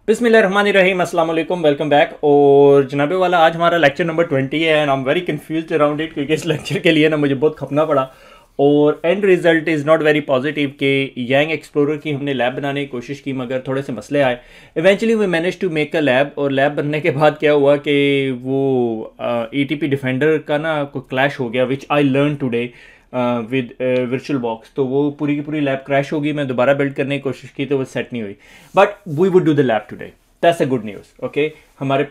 बिस्मिल्लाहिर्रहमानिर्रहीम, अस्सलाम वालेकुम, वेलकम बैक। और जनाबे वाला आज हमारा लेक्चर नंबर 20 है and I am very confused around it, क्योंकि इस लेक्चर के लिए ना मुझे बहुत खपना पड़ा और and result is not very positive कि यांग एक्सप्लोरर की हमने लैब बनाने की कोशिश की मगर थोड़े से मसले आए। Eventually we manage to make a lab, और लैब बनने के बाद क्या हुआ कि वो ETP डिफेंडर का ना कोई क्लैश हो गया, which I learn today with VirtualBox. तो वो पूरी की पूरी लैब क्रैश होगी। मैं दोबारा बिल्ड करने की कोशिश की तो वो सेट नहीं हुई, but we would do the lab today. That's a good news. Okay,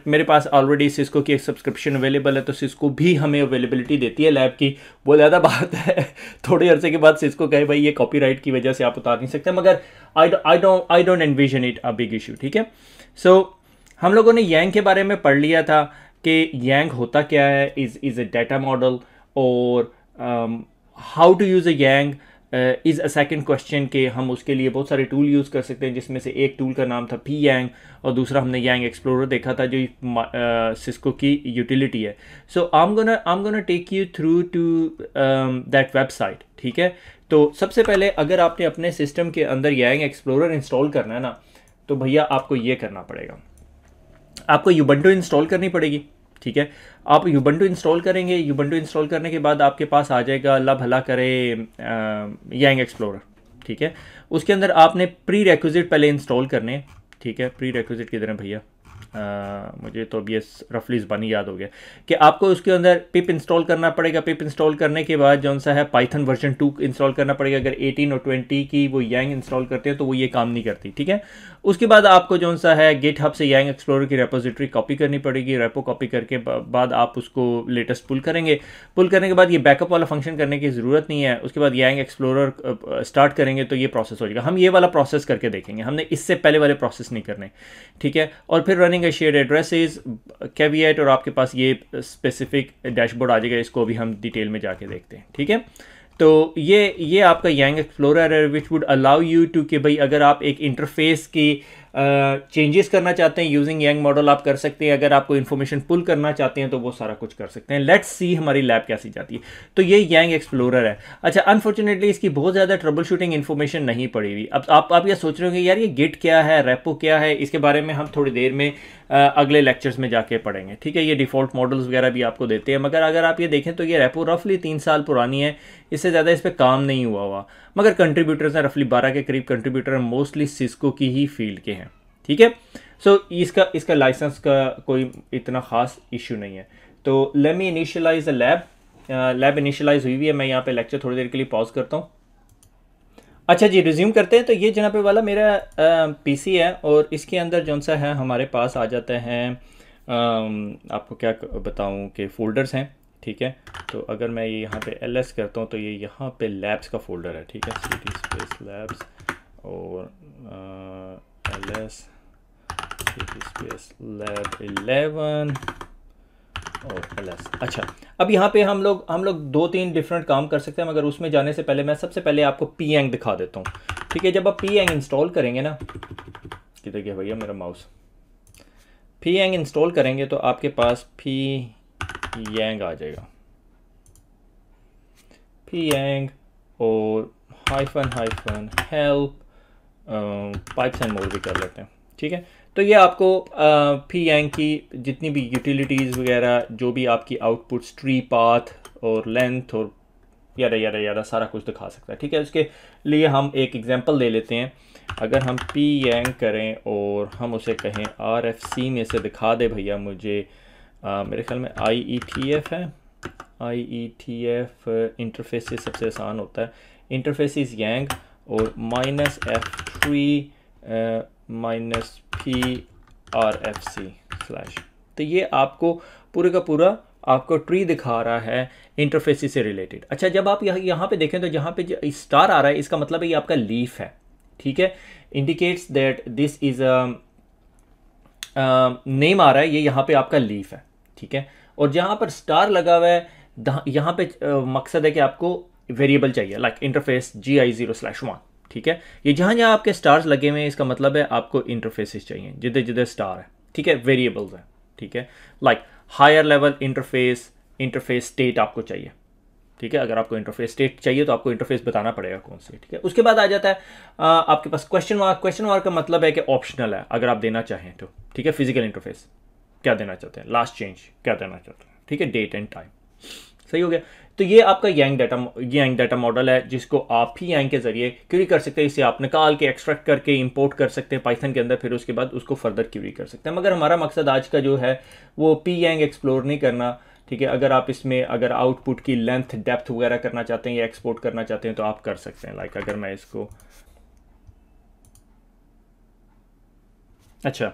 मेरे पास ऑलरेडी सिस्को की एक सब्सक्रिप्शन अवेलेबल है, तो सिस्को भी हमें अवेलेबिलिटी देती है लैब की। वो ज़्यादा बात है थोड़े अरसे के बाद सिस्को कहे भाई ये कॉपीराइट की वजह से आप उतार नहीं सकते, मगर I don't envision it a big issue. ठीक है, सो हम लोगों ने यांग के बारे में पढ़ लिया था कि यांग होता क्या है, इज़ अ डाटा मॉडल, और how to use a YANG is a second question के हम उसके लिए बहुत सारे टूल यूज़ कर सकते हैं, जिसमें से एक टूल का नाम था Pyang और दूसरा हमने यांग एक्सप्लोरर देखा था जो सिस्को की यूटिलिटी है। So I am gonna take you through to that website. ठीक है, तो सबसे पहले अगर आपने अपने सिस्टम के अंदर यांग एक्सप्लोरर इंस्टॉल करना है ना, तो भैया आपको ये करना पड़ेगा, आपको यूबंटू इंस्टॉल करनी पड़ेगी। ठीक है, आप यूबंटू इंस्टॉल करेंगे, यूबंटू इंस्टॉल करने के बाद आपके पास आ जाएगा अल्लाह भला करे यांग एक्सप्लोरर। ठीक है, उसके अंदर आपने प्री रेक्विजिट पहले इंस्टॉल करने। ठीक है, प्री रेक्विजिट किधर है भैया, मुझे तो अभी रफली ज़बानी याद हो गया कि आपको उसके अंदर पिप इंस्टॉल करना पड़ेगा। पिप इंस्टॉल करने के बाद जौन सा है पाइथन वर्जन 2 इंस्टॉल करना पड़ेगा। अगर 18 और 20 की वो यांग इंस्टॉल करते हैं तो वो ये काम नहीं करती। ठीक है, उसके बाद आपको जौन सा है गिटहब से यांग एक्सप्लोरर की रेपोजिटरी कॉपी करनी पड़ेगी। रेपो कॉपी करके बाद आप उसको लेटेस्ट पुल करेंगे। पुल करने के बाद ये बैकअप वाला फंक्शन करने की ज़रूरत नहीं है। उसके बाद यांग एक्सप्लोरर स्टार्ट करेंगे तो ये प्रोसेस हो जाएगा। हम ये वाला प्रोसेस करके देखेंगे, हमने इससे पहले वाले प्रोसेस नहीं करने। ठीक है, और फिर रनिंग शेयर्ड एड्रेसेस कैविएट, और आपके पास ये स्पेसिफिक डैशबोर्ड आ जाएगा। इसको भी हम डिटेल में जाके देखते हैं। ठीक है, तो ये आपका यांग एक्सप्लोरर है which would allow you to कि भाई अगर आप एक इंटरफेस की चेंजेस करना चाहते हैं यूजिंग यांग मॉडल आप कर सकते हैं। अगर आपको इन्फॉर्मेशन पुल करना चाहते हैं तो वो सारा कुछ कर सकते हैं। लेट्स सी हमारी लैब कैसी जाती है। तो ये यांग एक्सप्लोरर है। अच्छा, अनफॉर्चुनेटली इसकी बहुत ज़्यादा ट्रबल शूटिंग इन्फॉर्मेशन नहीं पड़ी हुई। अब आप ये सोच रहे होंगे यार ये गिट क्या है, रेपो क्या है, इसके बारे में हम थोड़ी देर में अगले लेक्चर्स में जाके पढ़ेंगे। ठीक है, ये डिफ़ॉल्ट मॉडल्स वगैरह भी आपको देते हैं, मगर अगर आप ये देखें तो ये रेपो रफली 3 साल पुरानी है, इससे ज़्यादा इस पर काम नहीं हुआ। मगर कंट्रीब्यूटर्स हैं रफली 12 के करीब कंट्रीब्यूटर, मोस्टली सिस्को की ही फील्ड के हैं। ठीक है, सो इसका लाइसेंस का कोई इतना ख़ास इशू नहीं है। तो let me initialize the lab initialize हुई है। मैं यहाँ पे लेक्चर थोड़ी देर के लिए पॉज करता हूँ। अच्छा जी, रिज्यूम करते हैं। तो ये जनाब वाला मेरा PC है, और इसके अंदर जौन सा है हमारे पास आ जाते हैं, आपको क्या बताऊं कि फ़ोल्डर्स हैं। ठीक है, तो अगर मैं ये यहाँ पे LS करता हूँ तो ये यहाँ पे लैब्स का फ़ोल्डर है। ठीक है, cd स्पेस लैब्स और LS cd स्पेस लैब 11 और LS। अच्छा, अब यहाँ पे हम लोग 2-3 डिफरेंट काम कर सकते हैं, मगर उसमें जाने से पहले मैं सबसे पहले आपको Pyang दिखा देता हूँ। ठीक है, जब आप Pyang इंस्टॉल करेंगे ना, किधर गया भैया मेरा माउस, Pyang इंस्टॉल करेंगे तो आपके पास Pyang आ जाएगा। Pyang और -help पाइप्स एंड मोर भी कर लेते हैं। ठीक है, तो ये आपको Pyang की जितनी भी यूटिलिटीज़ वगैरह, जो भी आपकी आउटपुट्स, ट्री पाथ और लेंथ और यादा सारा कुछ दिखा सकता है। ठीक है, उसके लिए हम एक एग्जांपल ले लेते हैं। अगर हम Pyang करें और हम उसे कहें RFC में से दिखा दे भैया मुझे, मेरे ख्याल में IETF है। IETF इंटरफेस से सबसे आसान होता है। इंटरफेस इज़ यांग और -F3 -PRFC/। तो ये आपको पूरे का पूरा आपको ट्री दिखा रहा है इंटरफेस से रिलेटेड। अच्छा, जब आप यहाँ पे देखें तो जहाँ पे स्टार आ रहा है, इसका मतलब है ये आपका लीफ है। ठीक है, indicates that this is name आ रहा है, ये यहाँ पे आपका लीफ है। ठीक है, और जहाँ पर स्टार लगा हुआ है यहाँ पे मकसद है कि आपको वेरिएबल चाहिए, लाइक इंटरफेस GI0/1। ठीक है, ये जहाँ जहाँ आपके स्टार्स लगे हुए हैं इसका मतलब है आपको इंटरफेसेस चाहिए जिधर जिधर स्टार है। ठीक है, वेरिएबल्स है। ठीक है, like higher level interface state आपको चाहिए। ठीक है। अगर आपको इंटरफेस स्टेट चाहिए तो आपको इंटरफेस बताना पड़ेगा कौन सी, ठीक है। उसके बाद आ जाता है आपके पास क्वेश्चन मार्क। क्वेश्चन मार्क का मतलब है कि ऑप्शनल है, अगर आप देना चाहें तो, ठीक है। फिजिकल इंटरफेस क्या देना चाहते हैं, लास्ट चेंज क्या देना चाहते हैं, ठीक है, डेट एंड टाइम, सही हो गया। तो ये आपका यांग डाटा मॉडल है, जिसको आप ही यांग के जरिए क्यूरी कर सकते हैं। इसे आप निकाल के एक्सट्रैक्ट करके इंपोर्ट कर सकते हैं पाइथन के अंदर, फिर उसके बाद उसको फर्दर क्यूरी कर सकते हैं। मगर हमारा मकसद आज का जो है वो पी यांग एक्सप्लोर नहीं करना, ठीक है। अगर आप इसमें अगर आउटपुट की लेंथ डेप्थ वगैरह करना चाहते हैं या एक्सपोर्ट करना चाहते हैं तो आप कर सकते हैं। लाइक अगर मैं इसको, अच्छा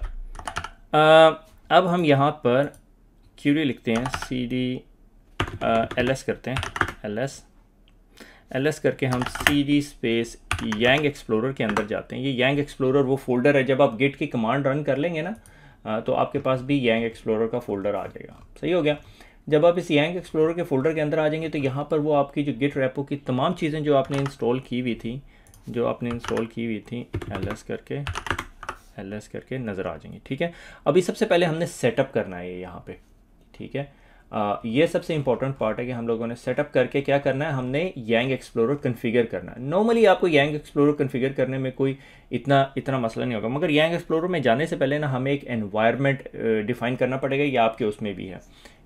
अब हम यहाँ पर क्यूरी लिखते हैं, cd ls करते हैं, ls करके हम cd स्पेस यांग एक्सप्लोरर के अंदर जाते हैं। ये यांग एक्सप्लोरर वो फोल्डर है, जब आप गिट की कमांड रन कर लेंगे ना तो आपके पास भी यांग एक्सप्लोरर का फोल्डर आ जाएगा, सही हो गया। जब आप इस यांग एक्सप्लोरर के फोल्डर के अंदर आ जाएंगे तो यहाँ पर वो आपकी जो गिट रेपो की तमाम चीज़ें जो आपने इंस्टॉल की हुई थी ls करके नज़र आ जाएंगी, ठीक है। अभी सबसे पहले हमने सेटअप करना है ये यहाँ पे, ठीक है। ये सबसे इंपॉर्टेंट पार्ट है कि हम लोगों ने सेटअप करके क्या करना है, हमने यांग एक्सप्लोरर कन्फिगर करना है। नॉर्मली आपको यांग एक्सप्लोरर कन्फिगर करने में कोई इतना मसला नहीं होगा, मगर यांग एक्सप्लोरर में जाने से पहले ना हमें एक एनवायरनमेंट डिफ़ाइन करना पड़ेगा। ये आपके उसमें भी है,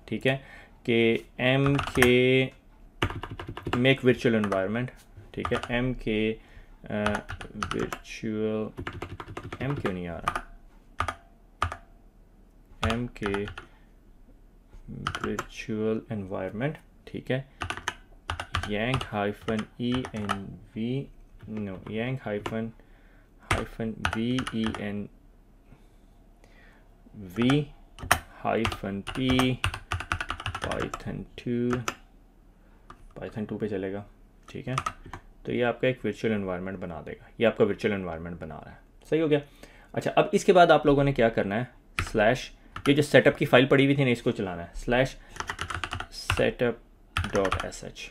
ठीक है, कि mk मेक वर्चुअल एनवायरनमेंट, ठीक है। mk वर्चुअल, m क्यों नहीं आ रहा, mk वर्चुअल एनवायरनमेंट, ठीक है। यांग हाइफन env, नो, यांग hyphen venv hyphen p Python 2 पे चलेगा, ठीक है। तो ये आपका एक वर्चुअल एनवायरनमेंट बना देगा, ये आपका वर्चुअल एनवायरनमेंट बना रहा है, सही हो गया। अच्छा, अब इसके बाद आप लोगों ने क्या करना है, स्लैश ये जो सेटअप की फाइल पड़ी हुई थी ना, इसको चलाना है, स्लैश setup.sh,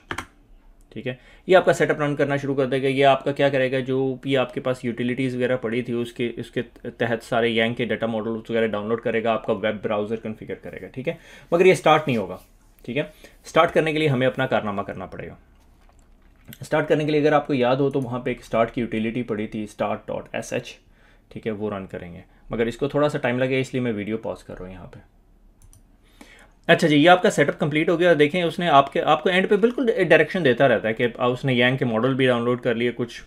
ठीक है। ये आपका सेटअप रन करना शुरू कर देगा। ये आपका क्या करेगा, जो भी आपके पास यूटिलिटीज़ वगैरह पड़ी थी उसके तहत सारे यांग के डाटा मॉडल्स वगैरह डाउनलोड करेगा, आपका वेब ब्राउज़र कॉन्फ़िगर करेगा, ठीक है। मगर ये स्टार्ट नहीं होगा, ठीक है। स्टार्ट करने के लिए हमें अपना कारनामा करना पड़ेगा। स्टार्ट करने के लिए अगर आपको याद हो तो वहाँ पे एक स्टार्ट की यूटिलिटी पड़ी थी, start.sh, ठीक है, वो रन करेंगे। मगर इसको थोड़ा सा टाइम लगेगा, इसलिए मैं वीडियो पॉज कर रहा हूँ यहाँ पे। अच्छा जी, ये आपका सेटअप कंप्लीट हो गया। देखें उसने आपको एंड पे बिल्कुल डायरेक्शन देता रहता है कि उसने यांग के मॉडल भी डाउनलोड कर लिए, कुछ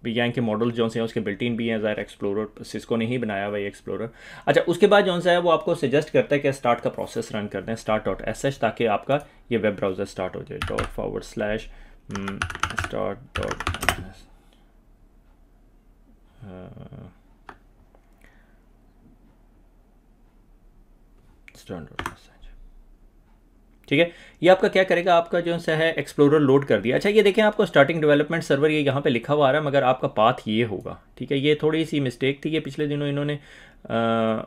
यांग के मॉडल जो से हैं उसके बिल्टिन भी हैं, ज़ाहिर एक्सप्लोरर सिस्को ने ही बनाया हुआ ये एक्सप्लोरर। अच्छा, उसके बाद जो सा है वो आपको सजेस्ट करता है कि स्टार्ट का प्रोसेस रन कर दें, start.sh, ताकि आपका ये वेब ब्राउज़र स्टार्ट हो जाए। start.sh, ठीक है। ये आपका क्या करेगा, आपका जो सा है एक्सप्लोरर लोड कर दिया। अच्छा, ये देखें आपको स्टार्टिंग डेवलपमेंट सर्वर ये यहाँ पे लिखा हुआ आ रहा है, मगर आपका पाथ ये होगा, ठीक है। ये थोड़ी सी मिस्टेक थी, ये पिछले दिनों इन्होंने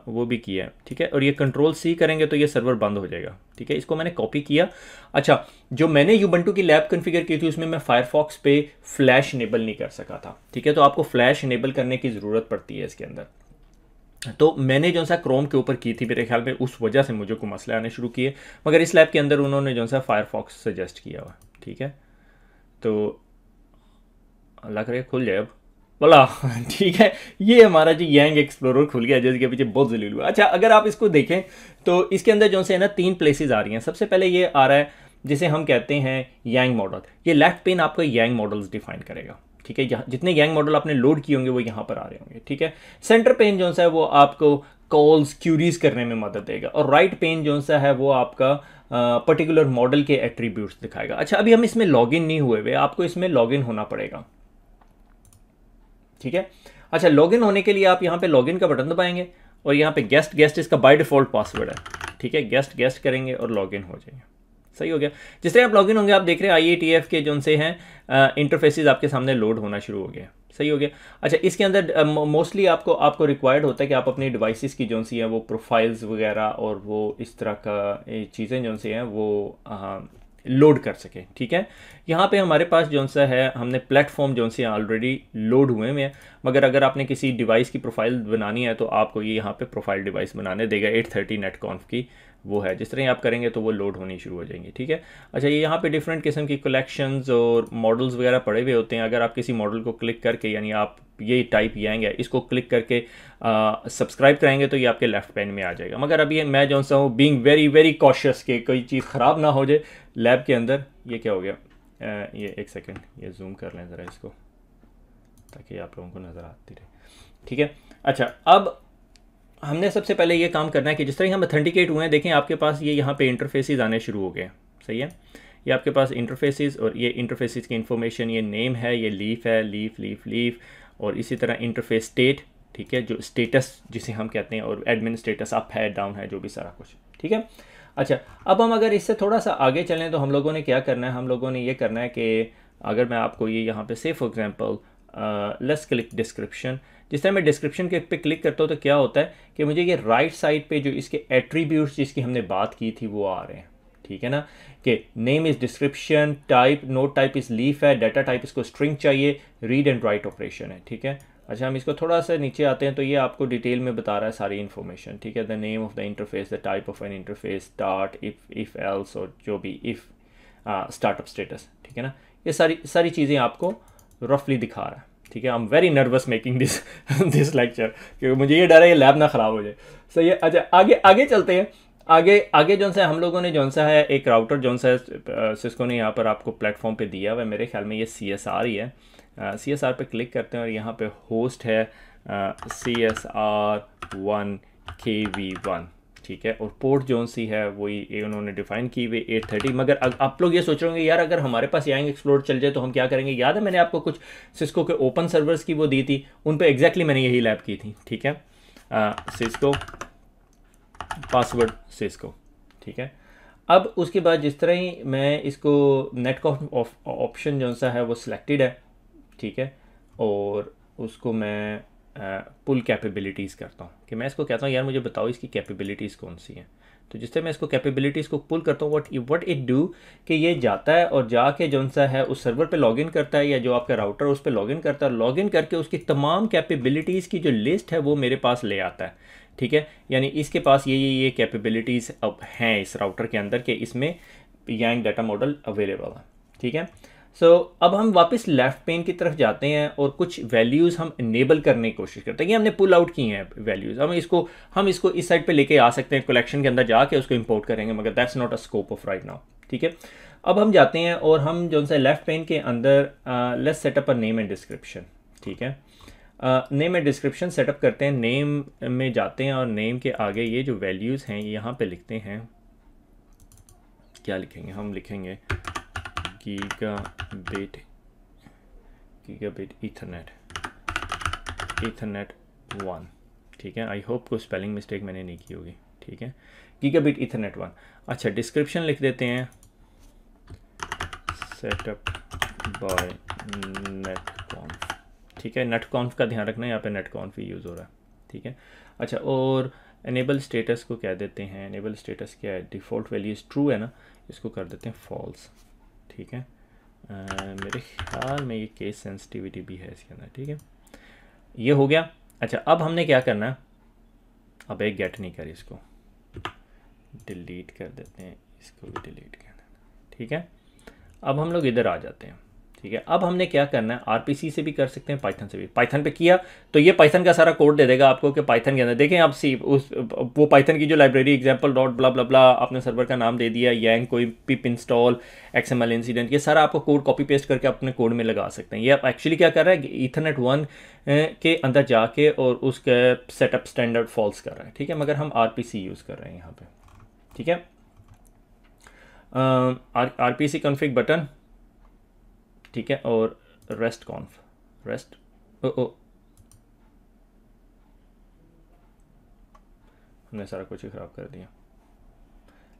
वो भी किया है, ठीक है। और ये Ctrl+C करेंगे तो ये सर्वर बंद हो जाएगा, ठीक है। इसको मैंने कॉपी किया। अच्छा, जो मैंने यूबंटू की लैब कॉन्फ़िगर की थी उसमें मैं फायरफॉक्स पे फ्लैश इनेबल नहीं कर सका था, ठीक है। तो आपको फ्लैश इनेबल करने की ज़रूरत पड़ती है इसके अंदर। तो मैंने जो सा क्रोम के ऊपर की थी, मेरे ख्याल में उस वजह से मुझे को मसले आने शुरू किए, मगर इस लैब के अंदर उन्होंने जो सा फायरफॉक्स सजेस्ट किया हुआ, ठीक है। तो अल्लाह करे खुल जाए अब बोला, ठीक है। ये हमारा जो यांग एक्सप्लोरर खुल गया, जिसके पीछे बहुत जलील हुआ। अच्छा, अगर आप इसको देखें तो इसके अंदर जो से ना 3 प्लेसेस आ रही हैं। सबसे पहले ये आ रहा है जिसे हम कहते हैं यांग मॉडल। ये लेफ्ट पेन आपका यांग मॉडल्स डिफाइन करेगा, ठीक है। जितने यांग मॉडल आपने लोड किए होंगे वो यहाँ पर आ रहे होंगे, ठीक है। सेंटर पेन जो सा है वो आपको कॉल्स क्यूरीज करने में मदद देगा, और राइट पेन जो सा है वो आपका पर्टिकुलर मॉडल के एट्रीब्यूट्स दिखाएगा। अच्छा, अभी हम इसमें लॉगिन नहीं हुए हुए, आपको इसमें लॉगिन होना पड़ेगा, ठीक है। अच्छा, लॉगिन होने के लिए आप यहाँ पे लॉगिन का बटन दबाएंगे और यहाँ पे गेस्ट इसका बाय डिफॉल्ट पासवर्ड है, ठीक है। गेस्ट करेंगे और लॉगिन हो जाएंगे, सही हो गया। जिस तरह आप लॉगिन होंगे आप देख रहे हैं IETF के जो से हैं इंटरफेसेस आपके सामने लोड होना शुरू हो गया, सही हो गया। अच्छा, इसके अंदर मोस्टली आपको रिक्वायर्ड होता है कि आप अपनी डिवाइसेस की जो सी हैं वो प्रोफाइल्स वगैरह और वो इस तरह का चीज़ें जो सी हैं वो लोड कर सकें, ठीक है। यहाँ पे हमारे पास जो सा है हमने प्लेटफॉर्म जो से ऑलरेडी लोड हुए हैं, मगर अगर आपने किसी डिवाइस की प्रोफाइल बनानी है तो आपको ये यहाँ पे प्रोफाइल डिवाइस बनाने देगा 830 नेटकॉन्फ की वो है। जिस तरह ही आप करेंगे तो वो लोड होनी शुरू हो जाएंगी, ठीक है। अच्छा, ये यहाँ पे डिफरेंट किस्म की कलेक्शंस और मॉडल्स वगैरह पड़े हुए होते हैं। अगर आप किसी मॉडल को क्लिक करके, यानी आप ये टाइप ये आएंगे, इसको क्लिक करके सब्सक्राइब कराएंगे तो ये आपके लेफ्ट पैन में आ जाएगा। मगर अभी मैं जो सा हूँ बीइंग वेरी वेरी कॉशियस कि कोई चीज़ ख़राब ना हो जाए लैब के अंदर। ये क्या हो गया, ये एक सेकेंड, ये जूम कर लें ज़रा इसको ताकि आप लोगों को नज़र आती रहे, ठीक है। अच्छा, अब हमने सबसे पहले ये काम करना है कि जिस तरह हम ऑथेंटिकेट हुए हैं, देखें आपके पास ये यहाँ पे इंटरफेसेस आने शुरू हो गए हैं, सही है। ये आपके पास इंटरफेसेस, और ये इंटरफेसेस की इंफॉर्मेशन, ये नेम है, ये लीफ है, लीफ लीफ लीफ, और इसी तरह इंटरफेस स्टेट, ठीक है, जो स्टेटस जिसे हम कहते हैं, और एडमिन स्टेटस अप है डाउन है, जो भी सारा कुछ, ठीक है। अच्छा, अब हम अगर इससे थोड़ा सा आगे चलें तो हम लोगों ने क्या करना है, हम लोगों ने ये करना है कि अगर मैं आपको ये यहाँ पे से for example let's click description, जिस तरह मैं डिस्क्रिप्शन के पे क्लिक करता हूँ तो क्या होता है कि मुझे ये राइट साइड पे जो इसके एट्रीब्यूट्स जिसकी हमने बात की थी वो आ रहे हैं, ठीक है ना, कि name is description, type note type is leaf है, डाटा टाइप इसको स्ट्रिंग चाहिए, रीड एंड राइट ऑपरेशन है, ठीक है। अच्छा, हम इसको थोड़ा सा नीचे आते हैं तो ये आपको डिटेल में बता रहा है सारी इन्फॉर्मेशन, ठीक है। The name of the interface, the type of N interface, start, if else, और जो भी इफ़, स्टार्टअप स्टेटस, ठीक है ना। ये सारी चीज़ें आपको रफली दिखा रहा है, ठीक है। I am very nervous making this lecture, क्योंकि मुझे ये डर है ये लैब ना ख़राब हो जाए, सही है। अच्छा, आगे चलते हैं। आगे जौन सा हम लोगों ने जौन सा है एक राउटर जौन सा सिस्को ने यहाँ पर आपको प्लेटफॉर्म पे दिया हुआ है, मेरे ख्याल में ये CSR ही है। CSR पे क्लिक करते हैं और यहाँ पे होस्ट है CSR1KV1, ठीक है। और पोर्ट जौन सी है वही उन्होंने डिफाइन की हुई 830। मगर आप लोग ये सोच रहे होंगे यार अगर हमारे पास यांग एक्सप्लोर चल जाए तो हम क्या करेंगे। याद है मैंने आपको कुछ सिस्को के ओपन सर्वर्स की वो दी थी, उन पे एग्जैक्टली मैंने यही लैब की थी, ठीक है। सिस्को पासवर्ड सिस्को, ठीक है। अब उसके बाद जिस तरह ही मैं इसको नेटकॉन्फ ऑप्शन जो सा है वो सिलेक्टेड है, ठीक है, और उसको मैं पुल कैपेबिलिटीज़ करता हूँ कि मैं इसको कहता हूँ यार मुझे बताओ इसकी कैपेबिलिटीज़ कौन सी हैं। तो जिस तरह मैं इसको कैपेबिलिटीज़ को पुल करता हूँ व्हाट इट डू कि ये जाता है और जाके जो सा है उस सर्वर पे लॉगिन करता है, या जो आपका राउटर उस पर लॉगिन करता है, लॉगिन करके उसकी तमाम कैपेबिलिटीज़ की जो लिस्ट है वो मेरे पास ले आता है, ठीक है। यानी इसके पास ये कैपेबिलिटीज़ अब हैं इस राउटर के अंदर कि इसमें यांग डाटा मॉडल अवेलेबल है, ठीक है। सो अब हम वापस लेफ़्ट पेन की तरफ जाते हैं और कुछ वैल्यूज़ हम इनेबल करने की कोशिश करते हैं। ये हमने पुल आउट की हैं वैल्यूज़, हम इसको इस साइड पे लेके आ सकते हैं, कलेक्शन के अंदर जाके उसको इंपोर्ट करेंगे, मगर that's not a scope of right now, ठीक है। अब हम जाते हैं और हम जो सा लेफ़्ट पेन के अंदर let's setup a name and description, ठीक है। नेम एंड डिस्क्रिप्शन सेटअप करते हैं। नेम में जाते हैं और नेम के आगे ये जो वैल्यूज़ हैं यहाँ पे लिखते हैं, क्या लिखेंगे, हम लिखेंगे गीगाबिट ईथरनेट 1, ठीक है। आई होप कोई स्पेलिंग मिस्टेक मैंने नहीं की होगी, ठीक है। Gigabit Ethernet 1। अच्छा, डिस्क्रिप्शन लिख देते हैं सेटअप बाय नेटकॉन्फ, ठीक है। नेटकॉन्फ का ध्यान रखना है, यहाँ पे नेटकॉन्फ ही यूज़ हो रहा है, ठीक है। अच्छा, और एनेबल स्टेटस को क्या देते हैं, एनेबल स्टेटस क्या है, डिफ़ॉल्ट वैल्यूज़ ट्रू है ना, इसको कर देते हैं फॉल्स, ठीक है। मेरे ख्याल में ये केस सेंसिटिविटी भी है इसके अंदर, ठीक है। ये हो गया। अच्छा, अब हमने क्या करना है, अब एक गेट नहीं करी, इसको डिलीट कर देते हैं, इसको भी डिलीट कर देना, ठीक है। अब हम लोग इधर आ जाते हैं, ठीक है। अब हमने क्या करना है, RPC से भी कर सकते हैं, पाइथन से भी। पाइथन पे किया तो ये पाइथन का सारा कोड दे देगा आपको कि पाइथन के अंदर देखें आप वो पाइथन की जो लाइब्रेरी एग्जाम्पल डॉट ब्ला ब्ला ब्ला आपने सर्वर का नाम दे दिया, यांग कोई पिप इंस्टॉल XML इंसिडेंट, ये सारा आपको कोड कॉपी पेस्ट करके अपने कोड में लगा सकते हैं। ये आप एक्चुअली क्या कर रहा है, ईथरनेट 1 के अंदर जाके और उसके सेटअप स्टैंडर्ड फॉल्स कर रहा है, ठीक है। मगर हम RPC यूज़ कर रहे हैं यहाँ पर, ठीक है। RPC कॉन्फ़िग बटन, ठीक है, और रेस्ट हमने सारा कुछ ही ख़राब कर दिया।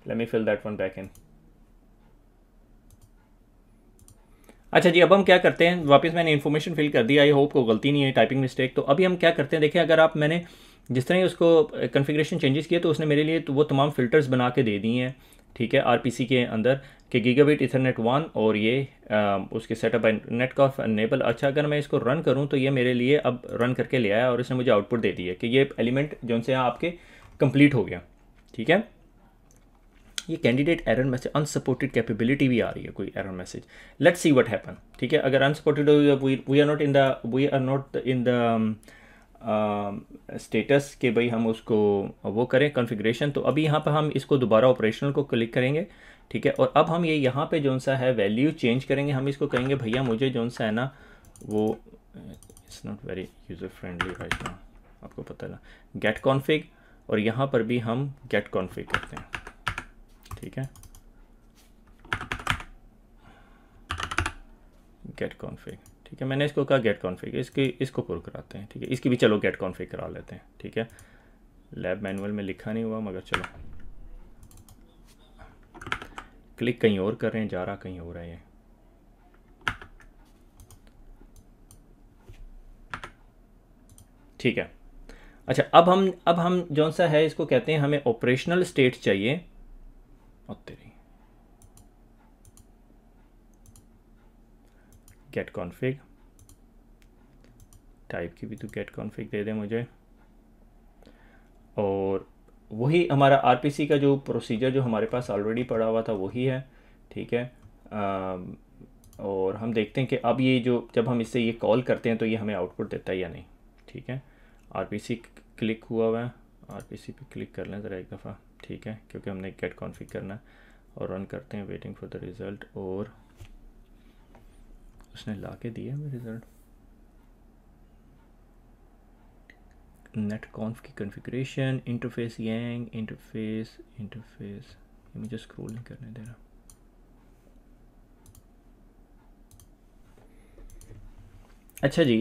Let me fill that one back in. अच्छा जी, अब हम क्या करते हैं, वापस मैंने इन्फॉर्मेशन फिल कर दिया, आई होप को गलती नहीं है, टाइपिंग मिस्टेक। तो अभी हम क्या करते हैं, देखिए अगर मैंने जिस तरह ही उसको कॉन्फ़िगरेशन चेंजेस किए तो उसने मेरे लिए तो वो तमाम फ़िल्टर्स बना के दे दिए हैं, ठीक है, RPC के अंदर कि गीगाबिट ईथरनेट 1 और ये उसके सेटअप नेटकॉन्फ एनेबल। अच्छा, अगर मैं इसको रन करूं तो ये मेरे लिए अब रन करके ले आया और इसने मुझे आउटपुट दे दी है कि ये एलिमेंट जो से आपके कंप्लीट हो गया, ठीक है। ये candidate error message unsupported capability भी आ रही है कोई error message. Let's see what happen. ठीक है, अगर अनसपोर्टेड हो we are not in the status के भाई हम उसको वो करें कॉन्फ़िगरेशन। तो अभी यहाँ पर हम इसको दोबारा ऑपरेशनल को क्लिक करेंगे। ठीक है, और अब हम ये यहाँ पे जौन सा है वैल्यू चेंज करेंगे। हम इसको कहेंगे भैया मुझे जौन सा है ना वो it's not very user friendly right now, आपको पता है ना, गेट कॉन्फ़िग, और यहाँ पर भी हम गेट कॉन्फ़िग करते हैं। ठीक है, गेट कॉन्फ़िग। ठीक है, मैंने इसको कहा गेट कॉन्फ़िग, इसको पुर कराते हैं। ठीक है, इसकी भी चलो गेट कॉन्फ़िग करा लेते हैं। ठीक है, लैब मैनुअल में लिखा नहीं हुआ मगर चलो, क्लिक कहीं और कर रहे हैं, जा रहा कहीं और है ये। ठीक है, अच्छा अब हम जौन सा है इसको कहते हैं हमें ऑपरेशनल स्टेट चाहिए। और तेरी गेट कॉन्फ़िग, टाइप की भी तो गेट कॉन्फ़िग दे दे मुझे, और वही हमारा आरपीसी का जो प्रोसीजर जो हमारे पास ऑलरेडी पड़ा हुआ था वही है। ठीक है, और हम देखते हैं कि अब ये जो जब हम इससे ये कॉल करते हैं तो ये हमें आउटपुट देता है या नहीं। ठीक है, आरपीसी क्लिक हुआ है, आरपीसी पे क्लिक कर लें ज़रा एक दफ़ा। ठीक है, क्योंकि हमने गेट कॉन्फ़िग करना है, और रन करते हैं वेटिंग फॉर द रिज़ल्ट, और उसने ला के दिया हमें रिज़ल्ट। नेट कॉन्फ की कॉन्फ़िगरेशन, इंटरफेस यांग, इंटरफेस ये मुझे स्क्रॉल नहीं करने दे रहा। अच्छा जी,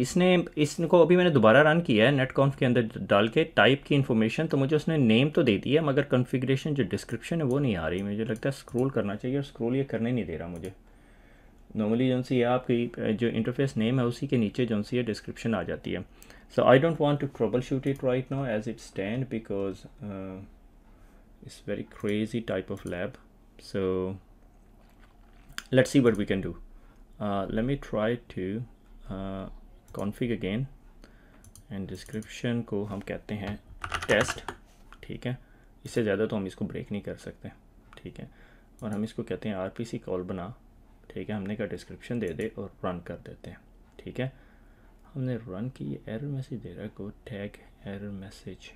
इसको अभी मैंने दोबारा रन किया है नेट कॉन्फ के अंदर डाल के टाइप की इन्फॉर्मेशन, तो मुझे उसने नेम तो दे दिया मगर कॉन्फ़िगरेशन जो डिस्क्रिप्शन है वो नहीं आ रही। मुझे लगता है स्क्रॉल करना चाहिए, और स्क्रॉल ये करने नहीं दे रहा मुझे। नॉर्मली जौन सी है आपकी जो इंटरफेस नेम है उसी के नीचे जौन सी है डिस्क्रिप्शन आ जाती है। So I don't want to trouble shoot it right now as it stand because it's very crazy type of lab. So let's see what we can do. Let me try to config again, and description को हम कहते हैं test. ठीक है, इससे ज़्यादा तो हम इसको ब्रेक नहीं कर सकते। ठीक है, और हम इसको कहते हैं आरपीसी कॉल बना। ठीक है, हमने का डिस्क्रिप्शन दे दे और रन कर देते हैं। ठीक है, हमने रन की, ये एरर मैसेज दे रहा है, गो टैग एरर मैसेज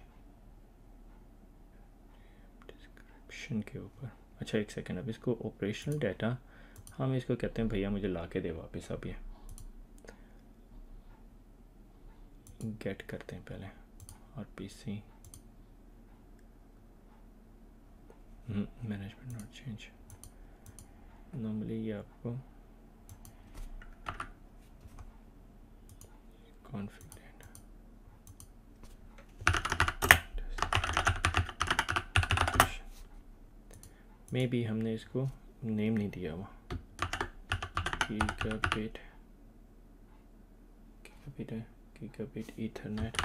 डिस्क्रिप्शन के ऊपर। अच्छा एक सेकेंड, अब इसको ऑपरेशनल डाटा हम इसको कहते हैं भैया मुझे ला के दे वापस। अब ये गेट करते हैं पहले, और PC management not change. Normally ये आपको कॉन्फ़िग डाटा मे बी हमने इसको नेम नहीं दिया हुआ। Gigabit Ethernet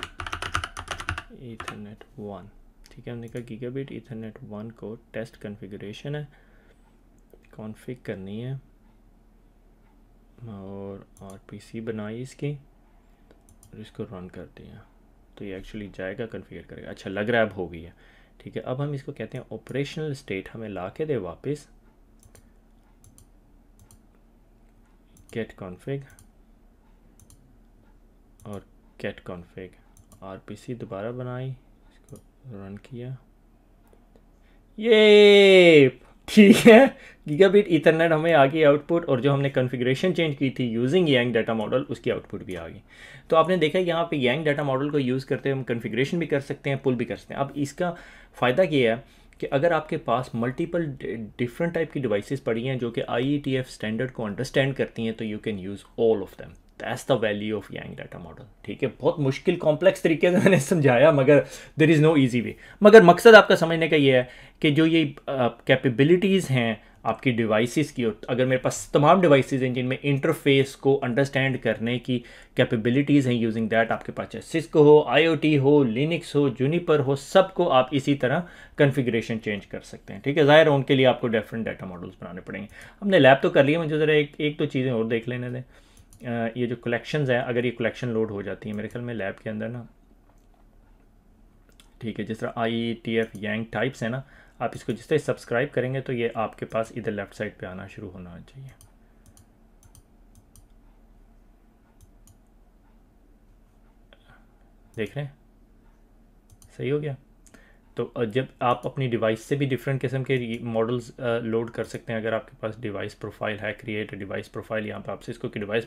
1। ठीक है, हमने कहा गीगाबिट ईथरनेट 1 को टेस्ट कॉन्फ़िगरेशन है, कॉन्फ़िग करनी है, और आरपीसी बनाई इसकी, और इसको रन कर दिया तो ये एक्चुअली जाएगा कॉन्फ़िगर करेगा। अच्छा लग रहा है अब हो गई है। ठीक है, अब हम इसको कहते हैं ऑपरेशनल स्टेट हमें ला के दे वापस। गेट कॉन्फ़िग और गेट कॉन्फ़िग, आरपीसी दोबारा बनाई, इसको रन किया, ये ठीक है, गीगाबिट ईथरनेट हमें आ गई आउटपुट, और जो हमने कॉन्फ़िगरेशन चेंज की थी यूजिंग यांग डाटा मॉडल उसकी आउटपुट भी आ गई। तो आपने देखा यहाँ पे यांग डाटा मॉडल को यूज़ करते हम कॉन्फ़िगरेशन भी कर सकते हैं, पुल भी कर सकते हैं। अब इसका फ़ायदा ये है कि अगर आपके पास मल्टीपल डिफरेंट टाइप की डिवाइसेस पड़ी हैं जो कि IETF स्टैंडर्ड को अंडरस्टैंड करती हैं, तो you can use all of them. That's the value of Yang data model. ठीक है, बहुत मुश्किल कॉम्प्लेक्स तरीके से मैंने समझाया मगर there is no easy way. मगर मकसद आपका समझने का ये है कि जो ये कैपेबिलिटीज़ हैं आपकी डिवाइसेस की, अगर मेरे पास तमाम डिवाइसेस हैं जिनमें इंटरफेस को अंडरस्टैंड करने की कैपेबिलिटीज़ हैं, यूजिंग दैट आपके पास चाहे सिस्को हो, IoT हो, लिनक्स हो, जूनिपर हो, सबको आप इसी तरह कॉन्फ़िगरेशन चेंज कर सकते हैं। ठीक है, ज़ाहिर है उनके लिए आपको डिफरेंट डाटा मॉडल्स बनाने पड़ेंगे। हमने लैब तो कर लिया, मुझे ज़रा एक दो चीज़ें और देख लेने दें। ये जो कलेक्शंस हैं, अगर ये कलेक्शन लोड हो जाती है मेरे ख्याल में लैब के अंदर ना, ठीक है, जिस तरह IETF यांग टाइप्स है ना, आप इसको जिस तरह सब्सक्राइब करेंगे तो ये आपके पास इधर लेफ्ट साइड पे आना शुरू होना चाहिए। देख रहे हैं, सही हो गया। तो जब आप अपनी डिवाइस से भी डिफरेंट किस्म के मॉडल्स लोड कर सकते हैं। अगर आपके पास डिवाइस प्रोफाइल है, क्रिएट डिवाइस प्रोफाइल, यहाँ पे आपसे इसको कि डिवाइस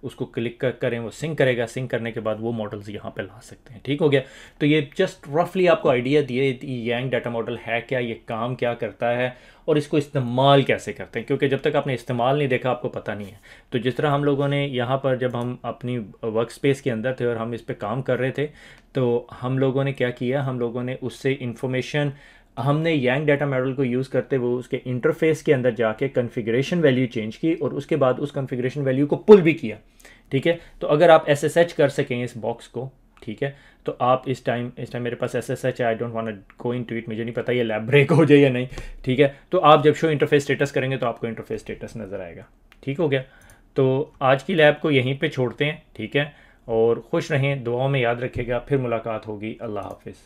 उसको क्लिक करें, वो सिंक करेगा। सिंक करने के बाद वो मॉडल्स यहाँ पे ला सकते हैं। ठीक हो गया। तो ये जस्ट रफली आपको आइडिया दिए यांग डाटा मॉडल है क्या, ये काम क्या करता है और इसको इस्तेमाल कैसे करते हैं, क्योंकि जब तक आपने इस्तेमाल नहीं देखा आपको पता नहीं है। तो जिस तरह हम लोगों ने यहाँ पर जब हम अपनी वर्क स्पेस के अंदर थे और हम इस पर काम कर रहे थे, तो हम लोगों ने क्या किया, हम लोगों ने उससे इंफॉर्मेशन, हमने यांग डाटा मॉडल को यूज़ करते हुए उसके इंटरफेस के अंदर जाके कॉन्फ़िगरेशन वैल्यू चेंज की और उसके बाद उस कॉन्फ़िगरेशन वैल्यू को पुल भी किया। ठीक है। तो अगर आप SSH कर सकें इस बॉक्स को, ठीक है, तो आप इस टाइम मेरे पास SSH है, I don't want to go into it, मुझे नहीं पता ये लैब ब्रेक हो जाए या नहीं। ठीक है। तो आप जब शो इंटरफेस स्टेटस करेंगे तो आपको इंटरफेस स्टेटस नज़र आएगा। ठीक हो गया। तो आज की लैब को यहीं पे छोड़ते हैं। ठीक है। और खुश रहें, दुआओं में याद रखिएगा। फिर मुलाकात होगी। अल्लाह हाफिज़।